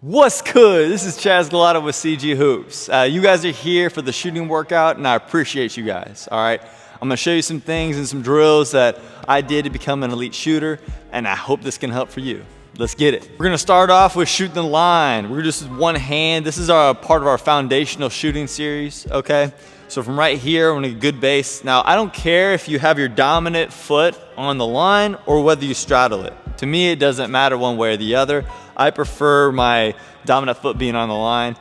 What's good? This is Chaz Galata with CG Hoops. You guys are here for the shooting workout, and I appreciate you guys, all right? I'm gonna show you some things and some drills that I did to become an elite shooter, and I hope this can help for you. Let's get it. We're gonna start off with shooting the line. We're just one hand. This is our part of our foundational shooting series, okay? So from right here, we're gonna get good base. Now, I don't care if you have your dominant foot on the line or whether you straddle it. To me, it doesn't matter one way or the other. I prefer my dominant foot being on the line.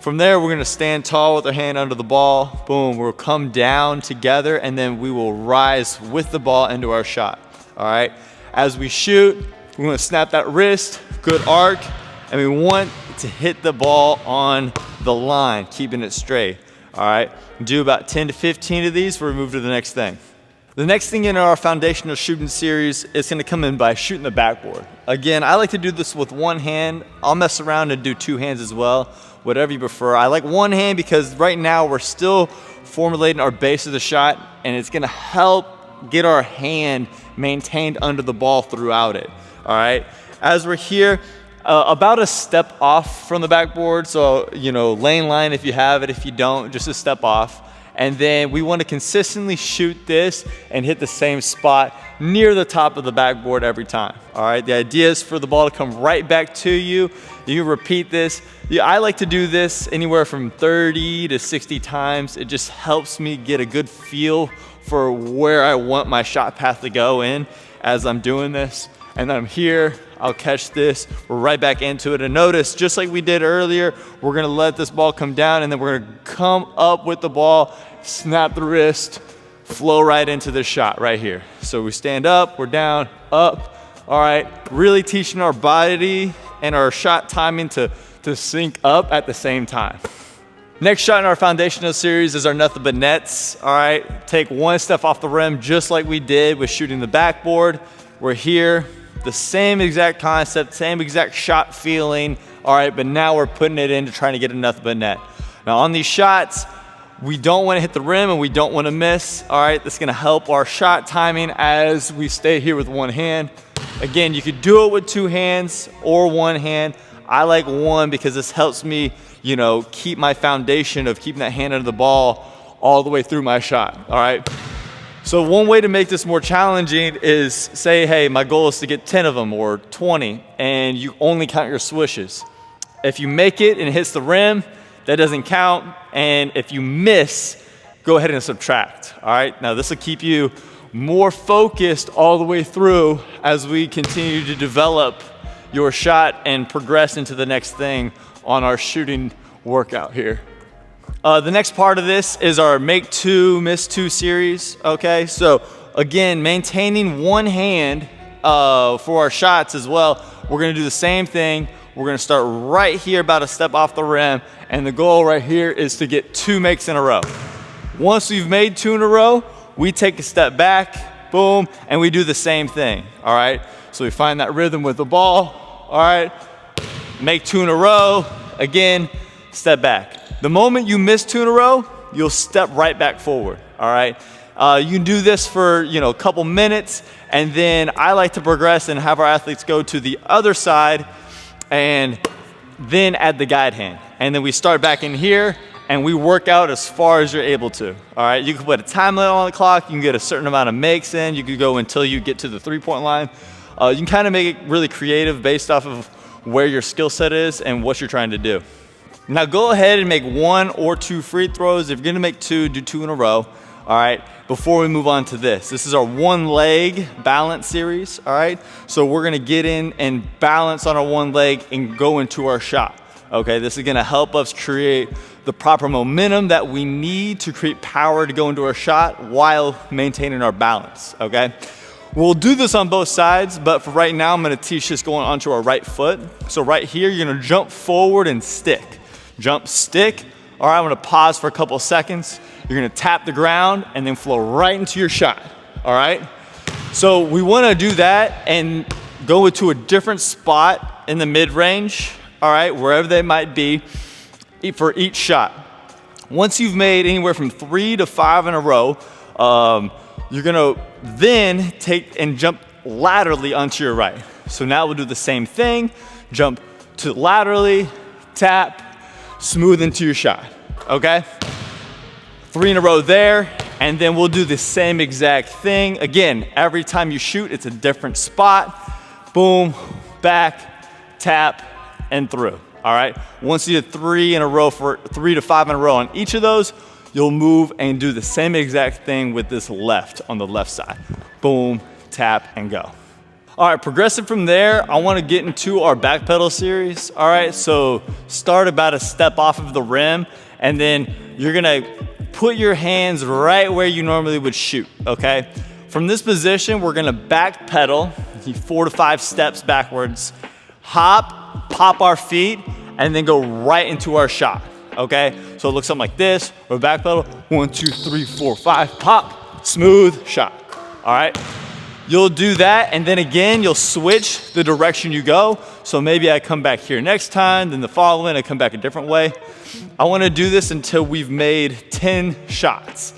From there, we're gonna stand tall with our hand under the ball. Boom, we'll come down together and then we will rise with the ball into our shot, all right? As we shoot, we're gonna snap that wrist, good arc, and we want to hit the ball on the line, keeping it straight, all right? Do about 10 to 15 of these before we move to the next thing. The next thing in our foundational shooting series is gonna come in by shooting the backboard. Again, I like to do this with one hand. I'll mess around and do two hands as well, whatever you prefer. I like one hand because right now we're still formulating our base of the shot, and it's gonna help get our hand maintained under the ball throughout it, all right? As we're here, about a step off from the backboard, so, you know, lane line if you have it, if you don't, just a step off. And then we want to consistently shoot this and hit the same spot near the top of the backboard every time. All right, the idea is for the ball to come right back to you. You repeat this. I like to do this anywhere from 30 to 60 times. It just helps me get a good feel for where I want my shot path to go in as I'm doing this. And then I'm here, I'll catch this, we're right back into it. And notice, just like we did earlier, we're gonna let this ball come down and then we're gonna come up with the ball, snap the wrist, flow right into this shot right here. So we stand up, we're down, up, all right? Really teaching our body and our shot timing to sync up at the same time. Next shot in our foundational series is our nothing but nets, all right? Take one step off the rim just like we did with shooting the backboard. We're here, the same exact concept, same exact shot feeling, all right, but now we're putting it into trying to get a nothing but net. Now on these shots, we don't want to hit the rim and we don't want to miss, all right? That's gonna help our shot timing as we stay here with one hand. Again, you could do it with two hands or one hand. I like one because this helps me, you know, keep my foundation of keeping that hand under the ball all the way through my shot, all right? So one way to make this more challenging is say, hey, my goal is to get 10 of them or 20, and you only count your swishes. If you make it and it hits the rim, that doesn't count, and if you miss, go ahead and subtract, all right? Now this will keep you more focused all the way through as we continue to develop your shot and progress into the next thing on our shooting workout here. The next part of this is our make two, miss two series, okay? So again, maintaining one hand for our shots as well. We're gonna do the same thing. We're gonna start right here about a step off the rim, and the goal right here is to get two makes in a row. Once we've made two in a row, we take a step back, boom, and we do the same thing, all right? So we find that rhythm with the ball, all right? Make two in a row, again, step back. The moment you miss two in a row, you'll step right back forward, all right? You can do this for, you know, a couple minutes, and then I like to progress and have our athletes go to the other side and then add the guide hand. And then we start back in here and we work out as far as you're able to, all right? You can put a time limit on the clock, you can get a certain amount of makes in, you can go until you get to the three-point line. You can kind of make it really creative based off of where your skill set is and what you're trying to do. Now go ahead and make one or two free throws. If you're gonna make two, do two in a row, all right? Before we move on to this. This is our one leg balance series, all right? So we're gonna get in and balance on our one leg and go into our shot, okay? This is gonna help us create the proper momentum that we need to create power to go into our shot while maintaining our balance, okay? We'll do this on both sides, but for right now, I'm gonna teach this going onto our right foot. So right here, you're gonna jump forward and stick. Jump, stick. All right, I'm gonna pause for a couple of seconds. You're gonna tap the ground and then flow right into your shot, all right? So we wanna do that and go into a different spot in the mid-range, all right, wherever they might be for each shot. Once you've made anywhere from 3 to 5 in a row, you're gonna then take and jump laterally onto your right. So now we'll do the same thing, jump to laterally, tap, smooth into your shot, okay? 3 in a row there, and then we'll do the same exact thing. Again, every time you shoot, it's a different spot. Boom, back, tap, and through, all right? Once you do 3 in a row for 3 to 5 in a row on each of those, you'll move and do the same exact thing with this left on the left side. Boom, tap, and go. All right, progressing from there, I wanna get into our back pedal series, all right? So start about a step off of the rim, and then you're gonna put your hands right where you normally would shoot, okay? From this position, we're gonna back pedal, 4 to 5 steps backwards, hop, pop our feet, and then go right into our shot, okay? So it looks something like this, or back pedal, 1, 2, 3, 4, 5, pop, smooth shot, all right? You'll do that, and then again, you'll switch the direction you go. So maybe I come back here next time, then the following, I come back a different way. I wanna do this until we've made 10 shots.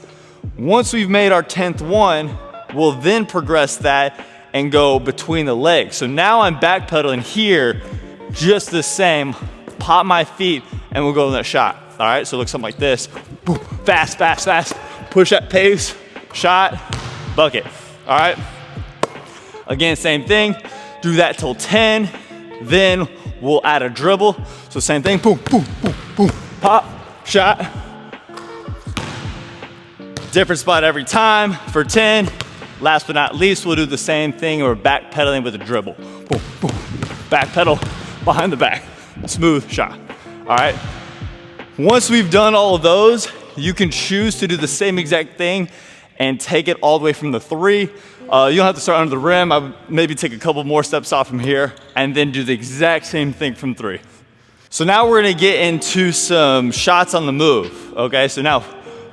Once we've made our 10th one, we'll then progress that and go between the legs. So now I'm backpedaling here, just the same, pop my feet, and we'll go in that shot. All right, so it looks something like this. Boom, fast, fast, fast. Push that pace, shot, bucket. All right. Again, same thing, do that till 10, then we'll add a dribble. So same thing, boom, boom, boom, boom, pop, shot. Different spot every time for 10. Last but not least, we'll do the same thing, we're back pedaling with a dribble. Boom, boom, back pedal, behind the back, smooth shot, all right? Once we've done all of those, you can choose to do the same exact thing and take it all the way from the 3. You don't have to start under the rim. I would maybe take a couple more steps off from here and then do the exact same thing from 3. So now we're gonna get into some shots on the move, okay? So now,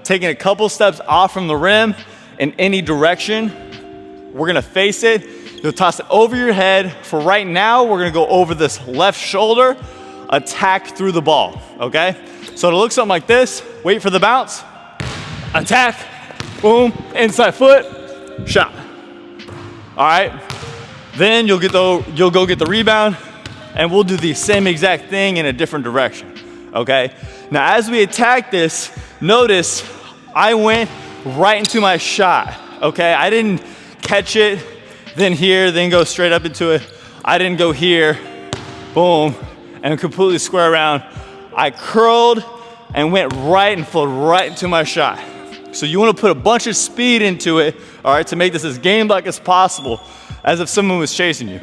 taking a couple steps off from the rim in any direction, we're gonna face it. You'll toss it over your head. For right now, we're gonna go over this left shoulder, attack through the ball, okay? So it'll look something like this. Wait for the bounce, attack, boom, inside foot, shot. All right, then you'll go get the rebound, and we'll do the same exact thing in a different direction, okay? Now, as we attack this, notice I went right into my shot, okay? I didn't catch it, then here, then go straight up into it. I didn't go here, boom, and completely square around. I curled and went right and flowed right into my shot. So you wanna put a bunch of speed into it, all right, to make this as game-like as possible, as if someone was chasing you.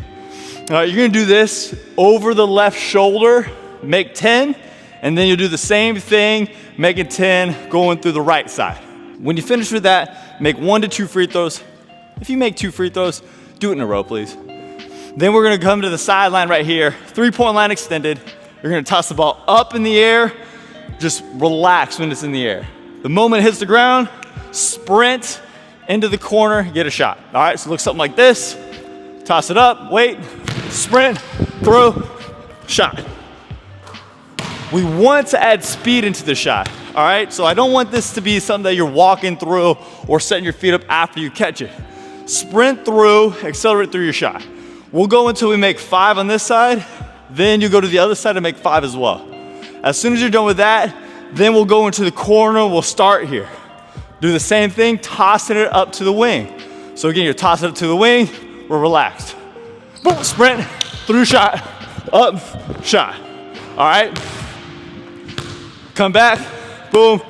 All right, you're gonna do this over the left shoulder, make 10, and then you'll do the same thing, making 10, going through the right side. When you finish with that, make 1 to 2 free throws. If you make 2 free throws, do it in a row, please. Then we're gonna come to the sideline right here, 3-point line extended. You're gonna toss the ball up in the air, just relax when it's in the air. The moment it hits the ground, sprint into the corner, get a shot. All right, so it looks something like this. Toss it up, wait, sprint, throw, shot. We want to add speed into the shot, all right? So I don't want this to be something that you're walking through or setting your feet up after you catch it. Sprint through, accelerate through your shot. We'll go until we make 5 on this side, then you go to the other side and make 5 as well. As soon as you're done with that, then we'll go into the corner, we'll start here. Do the same thing, tossing it up to the wing. So again, you're tossing it to the wing, we're relaxed. Boom, sprint, through shot, up, shot. All right? Come back, boom,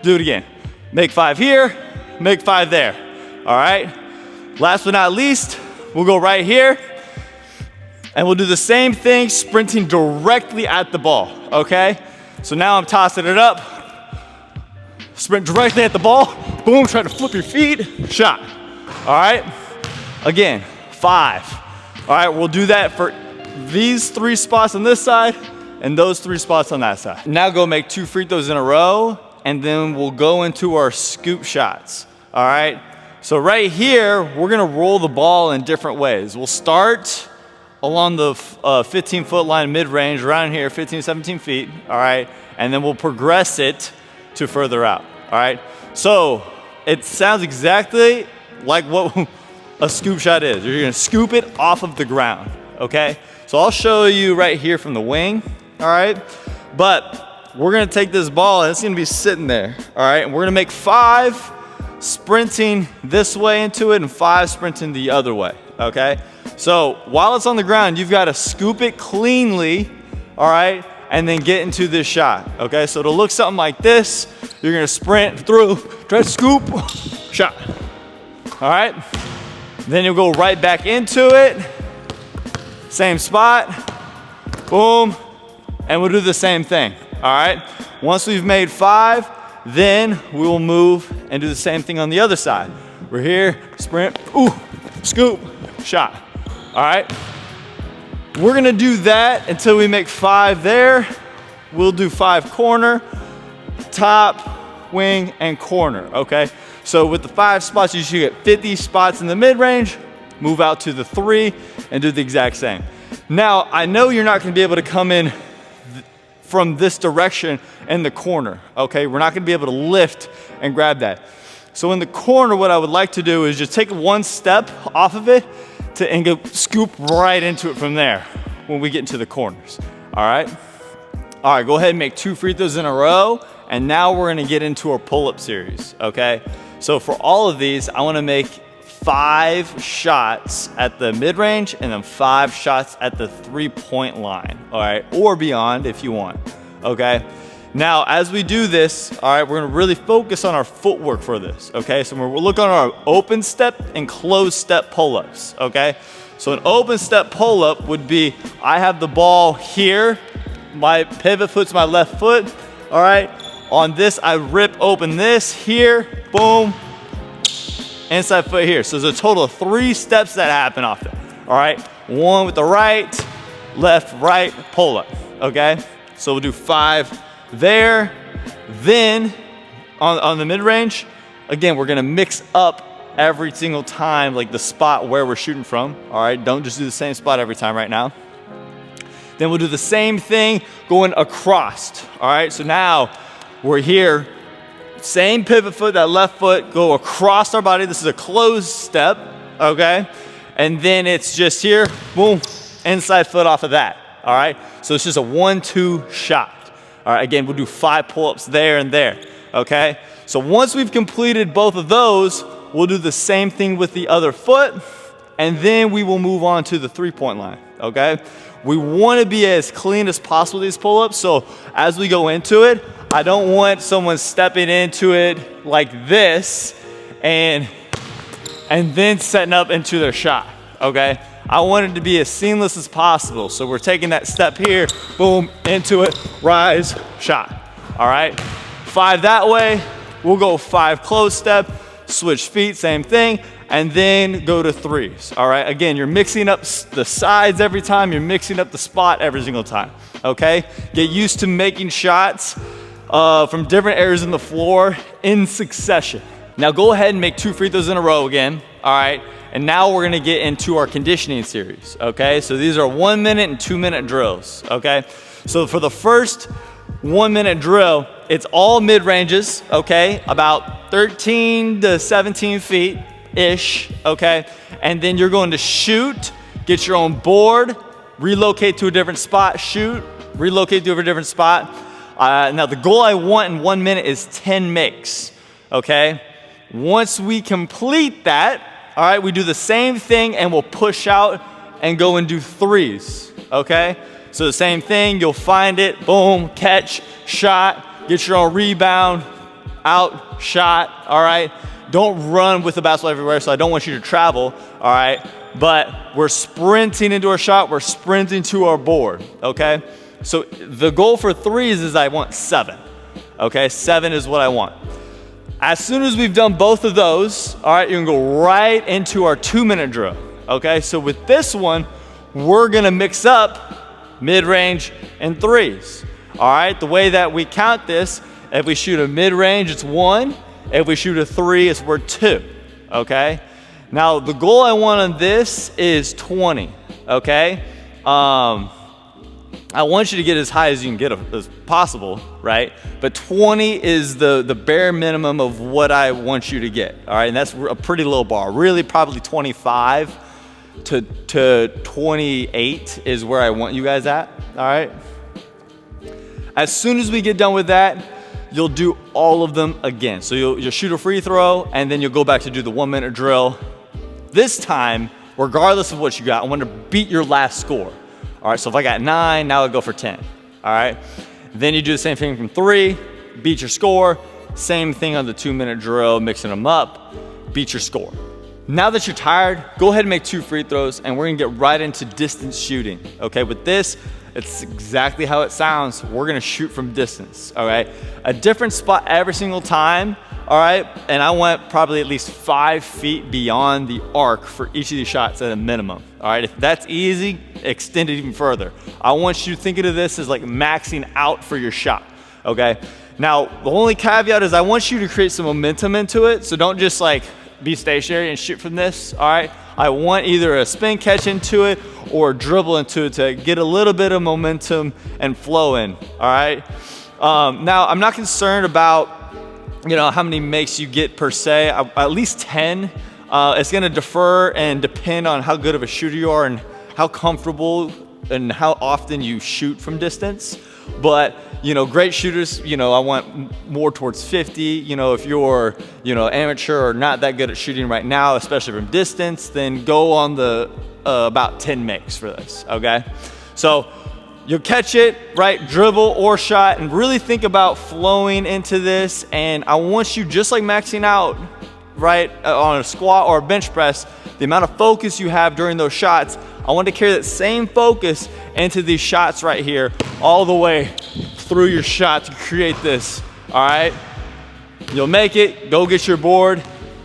do it again. Make 5 here, make 5 there. All right? Last but not least, we'll go right here, and we'll do the same thing, sprinting directly at the ball, okay? So now I'm tossing it up, sprint directly at the ball, boom, try to flip your feet, shot. All right? Again, 5. All right, we'll do that for these 3 spots on this side and those 3 spots on that side. Now go make 2 free throws in a row, and then we'll go into our scoop shots, all right? So right here, we're gonna roll the ball in different ways. We'll start along the 15-foot line mid-range, around here, 15, 17 feet, all right? And then we'll progress it to further out, all right? So it sounds exactly like what a scoop shot is. You're gonna scoop it off of the ground, okay? So I'll show you right here from the wing, all right? But we're gonna take this ball and it's gonna be sitting there, all right? And we're gonna make 5 sprinting this way into it and 5 sprinting the other way, okay? So while it's on the ground, you've gotta scoop it cleanly, all right? And then get into this shot, okay? So it'll look something like this. You're gonna sprint through, try to scoop, shot, all right? Then you'll go right back into it, same spot, boom, and we'll do the same thing, all right? Once we've made 5, then we will move and do the same thing on the other side. We're here, sprint, ooh, scoop, shot, all right? We're gonna do that until we make 5 there. We'll do 5 corner, top, wing, and corner, okay? So with the 5 spots, you should get 50 spots in the mid-range, move out to the 3, and do the exact same. Now, I know you're not gonna be able to come in from this direction in the corner, okay? We're not gonna be able to lift and grab that. So in the corner, what I would like to do is just take 1 step off of it and go scoop right into it from there when we get into the corners, all right? All right, go ahead and make 2 free throws in a row, and now we're gonna get into our pull-up series, okay? So for all of these, I wanna make 5 shots at the mid-range and then 5 shots at the 3-point line, all right? Or beyond if you want, okay? Now, as we do this, all right, we're gonna really focus on our footwork for this, okay? So we'll look on our open step and closed step pull-ups, okay? So an open step pull-up would be, I have the ball here, my pivot foot's my left foot, all right? On this, I rip open this here, boom, inside foot here. So there's a total of 3 steps that happen off there, all right? 1 with the right, left, right, pull-up, okay? So we'll do 5 there. Then on the mid-range, again, we're gonna mix up every single time, like the spot where we're shooting from, all right? Don't just do the same spot every time right now. Then we'll do the same thing going across, all right? So now we're here, same pivot foot, that left foot, go across our body. This is a closed step, okay? And then it's just here, boom, inside foot off of that, all right? So it's just a 1-2 shot. All right, again, we'll do 5 pull-ups there and there, okay? So once we've completed both of those, we'll do the same thing with the other foot, and then we will move on to the 3-point line, okay? We wanna be as clean as possible with these pull-ups, so as we go into it, I don't want someone stepping into it like this and then setting up into their shot, okay? I want it to be as seamless as possible. So we're taking that step here, boom, into it, rise, shot, all right? 5 that way, we'll go 5 close step, switch feet, same thing, and then go to 3s, all right? Again, you're mixing up the sides every time, you're mixing up the spot every single time, okay? Get used to making shots from different areas in the floor in succession. Now go ahead and make 2 free throws in a row again, all right? And now we're gonna get into our conditioning series, okay? So these are 1-minute and 2-minute drills, okay? So for the first 1-minute drill, it's all mid-ranges, okay? About 13 to 17 feet-ish, okay? And then you're going to shoot, get your own board, relocate to a different spot, shoot, relocate to a different spot. Now the goal I want in 1 minute is 10 makes, okay? Once we complete that, all right, we do the same thing and we'll push out and go and do 3s, okay? So the same thing, you'll find it, boom, catch, shot, get your own rebound, out, shot, all right? Don't run with the basketball everywhere, so I don't want you to travel, all right? But we're sprinting into our shot, we're sprinting to our board, okay? So the goal for 3s is I want 7, okay? 7 is what I want. As soon as we've done both of those, all right, you're gonna go right into our 2-minute drill, okay? So with this one, we're gonna mix up mid-range and 3s, all right? The way that we count this, if we shoot a mid-range, it's 1. If we shoot a 3, it's worth 2, okay? Now, the goal I want on this is 20, okay? I want you to get as high as you can get as possible, right? But 20 is the bare minimum of what I want you to get, all right? And that's a pretty low bar, really probably 25 to 28 is where I want you guys at, all right? As soon as we get done with that, you'll do all of them again. So you'll shoot a free throw, and then you'll go back to do the 1 minute drill. This time, regardless of what you got, I want to beat your last score. All right, so if I got 9, now I'll go for 10, all right? Then you do the same thing from 3, beat your score. Same thing on the 2 minute drill, mixing them up, beat your score. Now that you're tired, go ahead and make 2 free throws, and we're gonna get right into distance shooting, okay? With this, it's exactly how it sounds. We're gonna shoot from distance, all right? A different spot every single time, all right? And I went probably at least 5 feet beyond the arc for each of these shots at a minimum, all right? If that's easy, extend it even further. I want you to think of this as like maxing out for your shot, okay? Now, the only caveat is I want you to create some momentum into it, so don't just like be stationary and shoot from this, all right? I want either a spin catch into it or a dribble into it to get a little bit of momentum and flow in, all right? Now, I'm not concerned about, how many makes you get per se. At least 10. It's gonna defer and depend on how good of a shooter you are and how comfortable and how often you shoot from distance. But, great shooters, I want more towards 50. If you're, amateur or not that good at shooting right now, especially from distance, then go on the about 10 makes for this, okay? So you'll catch it, right, dribble or shot, and really think about flowing into this. And I want you, just like maxing out, right, on a squat or a bench press, the amount of focus you have during those shots, I want to carry that same focus into these shots right here, all the way through your shot to create this, all right? You'll make it, go get your board,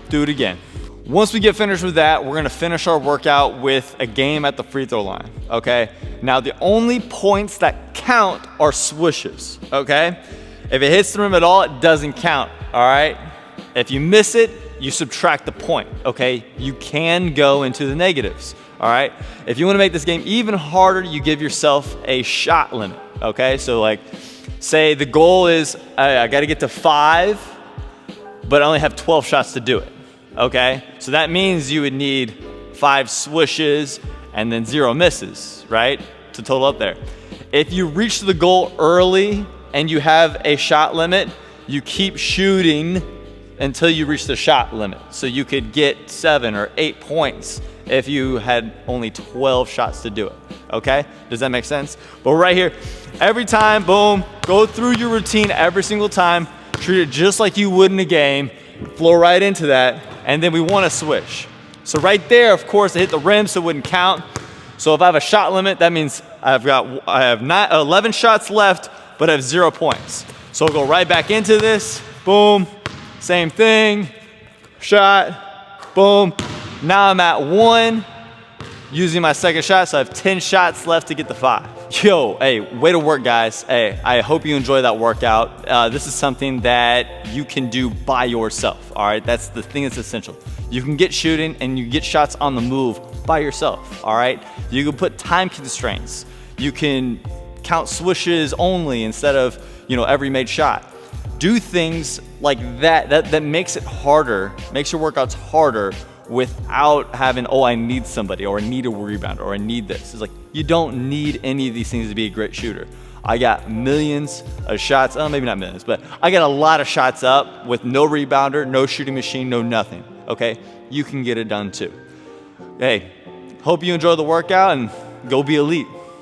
do it again. Once we get finished with that, we're gonna finish our workout with a game at the free throw line, okay? Now, the only points that count are swishes, okay? If it hits the rim at all, it doesn't count, all right? If you miss it, you subtract the point, okay? You can go into the negatives, all right? If you wanna make this game even harder, you give yourself a shot limit, okay? So like, say the goal is, I gotta get to 5, but I only have 12 shots to do it, okay? So that means you would need 5 swishes and then 0 misses, right? To total up there. If you reach the goal early and you have a shot limit, you keep shooting until you reach the shot limit. So you could get 7 or 8 points if you had only 12 shots to do it, okay? Does that make sense? But right here, every time, boom, go through your routine every single time, treat it just like you would in a game, flow right into that, and then we wanna swish. So right there, of course, I hit the rim, so it wouldn't count. So if I have a shot limit, that means I have 11 shots left, but I have 0 points. So I'll go right back into this, boom, same thing, shot, boom. Now I'm at 1, using my second shot, so I have 10 shots left to get the 5. Yo, hey, way to work, guys. Hey, I hope you enjoy that workout. This is something that you can do by yourself, all right? That's the thing that's essential. You can get shooting and you get shots on the move by yourself, all right? You can put time constraints. You can count swishes only instead of, every made shot. Do things like that makes it harder, makes your workouts harder without having, oh, I need somebody, or I need a rebound, or I need this. It's like, you don't need any of these things to be a great shooter. I got millions of shots, maybe not millions, but I got a lot of shots up with no rebounder, no shooting machine, no nothing, okay? You can get it done too. Hey, hope you enjoy the workout and go be elite.